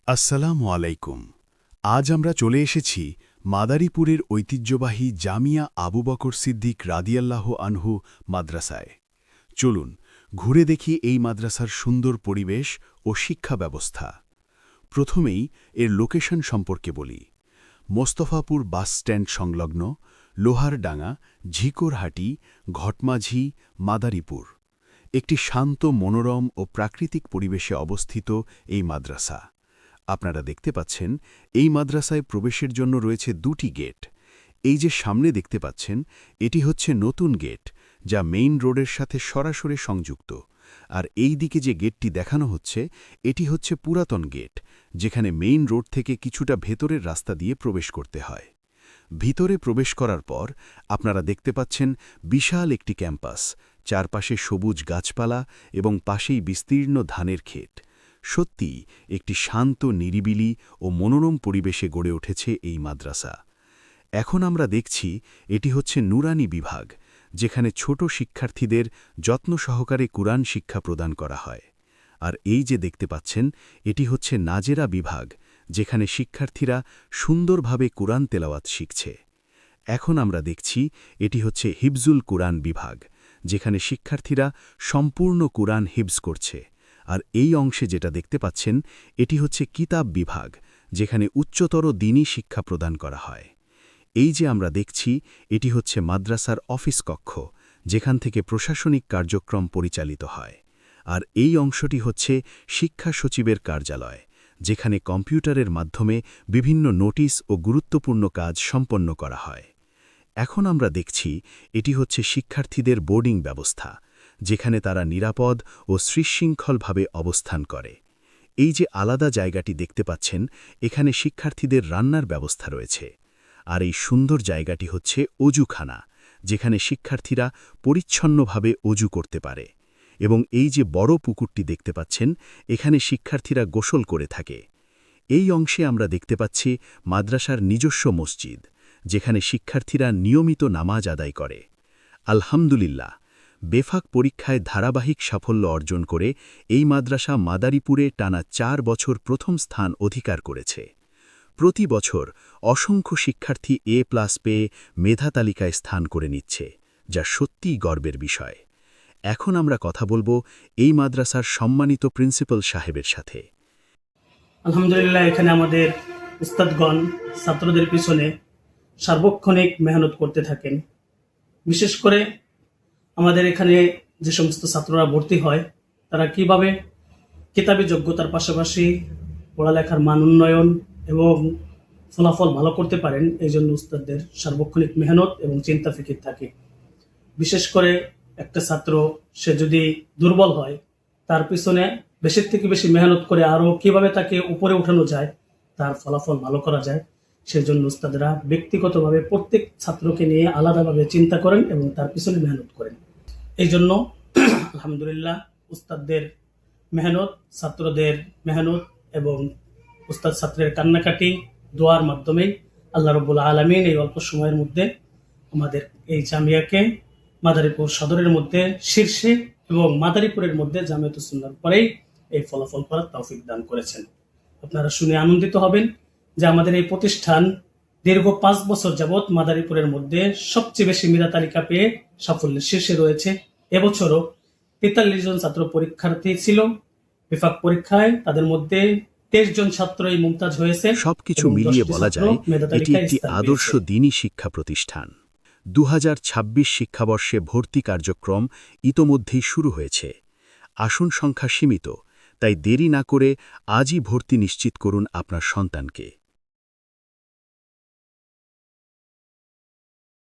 আসসালামু আলাইকুম। আজ আমরা চলে এসেছি মাদারীপুরের ঐতিহ্যবাহী জামিয়া আবু বকর সিদ্দিক রাদিয়াল্লাহু আনহু মাদ্রাসায়। চলুন ঘুরে দেখি এই মাদ্রাসার সুন্দর পরিবেশ ও শিক্ষা ব্যবস্থা। প্রথমেই এর লোকেশন সম্পর্কে বলি। মোস্তফাপুর বাসস্ট্যান্ড সংলগ্ন লোহারডাঙ্গা, ঝিকরহাটি, ঘটমাঝি, মাদারীপুর। একটি শান্ত, মনোরম ও প্রাকৃতিক পরিবেশে অবস্থিত এই মাদ্রাসা। আপনারা দেখতে পাচ্ছেন এই মাদ্রাসায় প্রবেশের জন্য রয়েছে দুটি গেট। এই যে সামনে দেখতে পাচ্ছেন, এটি হচ্ছে নতুন গেট, যা মেইন রোডের সাথে সরাসরি সংযুক্ত। আর এই দিকে যে গেটটি দেখানো হচ্ছে, এটি হচ্ছে পুরাতন গেট, যেখানে মেইন রোড থেকে কিছুটা ভেতরের রাস্তা দিয়ে প্রবেশ করতে হয়। ভিতরে প্রবেশ করার পর আপনারা দেখতে পাচ্ছেন বিশাল একটি ক্যাম্পাস, চারপাশে সবুজ গাছপালা এবং পাশেই বিস্তীর্ণ ধানের ক্ষেত। সত্যিই একটি শান্ত, নিরিবিলি ও মনোরম পরিবেশে গড়ে উঠেছে এই মাদ্রাসা। এখন আমরা দেখছি এটি হচ্ছে নুরানি বিভাগ, যেখানে ছোট শিক্ষার্থীদের যত্ন সহকারে কুরআন শিক্ষা প্রদান করা হয়। আর এই যে দেখতে পাচ্ছেন, এটি হচ্ছে নাজেরা বিভাগ, যেখানে শিক্ষার্থীরা সুন্দরভাবে কুরআন তেলাওয়াত শিখছে। এখন আমরা দেখছি এটি হচ্ছে হিফজুল কুরআন বিভাগ, যেখানে শিক্ষার্থীরা সম্পূর্ণ কুরআন হিফজ করছে। আর এই অংশে যেটা দেখতে পাচ্ছেন, এটি হচ্ছে কিতাব বিভাগ, যেখানে উচ্চতর দ্বীনী শিক্ষা প্রদান করা হয়। এই যে আমরা দেখছি, এটি হচ্ছে মাদ্রাসার অফিস কক্ষ, যেখান থেকে প্রশাসনিক কার্যক্রম পরিচালিত হয়। আর এই অংশটি হচ্ছে শিক্ষা সচিবের কার্যালয়, যেখানে কম্পিউটারের মাধ্যমে বিভিন্ন নোটিশ ও গুরুত্বপূর্ণ কাজ সম্পন্ন করা হয়। এখন আমরা দেখছি এটি হচ্ছে শিক্ষার্থীদের বোর্ডিং ব্যবস্থা, যেখানে তারা নিরাপদ ও সুশৃঙ্খলভাবে অবস্থান করে। এই যে আলাদা জায়গাটি দেখতে পাচ্ছেন, এখানে শিক্ষার্থীদের রান্নার ব্যবস্থা রয়েছে। আর এই সুন্দর জায়গাটি হচ্ছে অজুখানা, যেখানে শিক্ষার্থীরা পরিচ্ছন্নভাবে অজু করতে পারে। এবং এই যে বড় পুকুরটি দেখতে পাচ্ছেন, এখানে শিক্ষার্থীরা গোসল করে থাকে। এই অংশে আমরা দেখতে পাচ্ছি মাদ্রাসার নিজস্ব মসজিদ, যেখানে শিক্ষার্থীরা নিয়মিত নামাজ আদায় করে। আলহামদুলিল্লাহ, বেফাক পরীক্ষায় ধারাবাহিক সাফল্য অর্জন করে এই মাদ্রাসা মাদারীপুরে টানা 4 বছর প্রথম স্থান অধিকার করেছে। প্রতি বছর অসংখ্য শিক্ষার্থী A+ পেয়ে মেধা তালিকায় স্থান করে নিচ্ছে, যা সত্যিই গর্বের বিষয়। এখন আমরা কথা বলবো এই মাদ্রাসার সম্মানিত প্রিন্সিপাল সাহেবের সাথে। আলহামদুলিল্লাহ, এখানে আমাদের উস্তাদগণ ছাত্রদের পিছনে সার্বক্ষণিক মেহনত করতে থাকেন। বিশেষ করে আমাদের এখানে যে সমস্ত ছাত্ররা ভর্তি হয়, তারা কিভাবে কিতাবী যোগ্যতার পাশাপাশি পড়ালেখার মান উন্নয়ন এবং ফলাফল ভালো করতে পারেন, এই জন্য উস্তাদদের সার্বক্ষণিক মেহনত এবং চিন্তা ফিকির থাকে। বিশেষ করে একটা ছাত্র সে যদি দুর্বল হয়, তার পিছনে বেশির থেকে বেশি মেহনত করে আরও কিভাবে তাকে উপরে উঠানো যায়, তার ফলাফল ভালো করা যায়, সেই জন্য উস্তাদরা ব্যক্তিগতভাবে প্রত্যেক ছাত্রকে নিয়ে আলাদাভাবে চিন্তা করেন এবং তার পিছনে মেহনত করেন। এই জন্য আলহামদুলিল্লাহ, উস্তাদদের মেহনত, ছাত্রদের মেহনত এবং উস্তাদ ছাত্রের কান্নাকাটি দোয়ার মাধ্যমে আল্লাহ রাব্বুল আলামিন এই অল্প সময়ের মধ্যে আমাদের এই জামিয়াকে মাদারীপুর সদরের মধ্যে শীর্ষে এবং মাদারীপুরের মধ্যে জামিয়াতুস সুন্নাহর পরেই এই ফলাফল করার তৌফিক দান করেছেন। আপনারা শুনে আনন্দিত হবেন যে আমাদের এই প্রতিষ্ঠান দীর্ঘ 5 বছর যাবৎ মাদারীপুরের মধ্যে সবচেয়ে বেশি মেধা তালিকা পেয়ে সাফল্যের শীর্ষে রয়েছে। এবছরও 43 জন ছাত্র পরীক্ষার্থী ছিল। বিভাগ পরীক্ষায় তাদের মধ্যে 23 জন ছাত্রই মুমতাজ হয়েছে। সবকিছু মিলিয়ে বলা যায় এটি একটি আদর্শ দ্বীনী শিক্ষা প্রতিষ্ঠান। 2026 শিক্ষাবর্ষে ভর্তি কার্যক্রম ইতোমধ্যেই শুরু হয়েছে। আসন সংখ্যা সীমিত, তাই দেরি না করে আজই ভর্তি নিশ্চিত করুন আপনার সন্তানকে।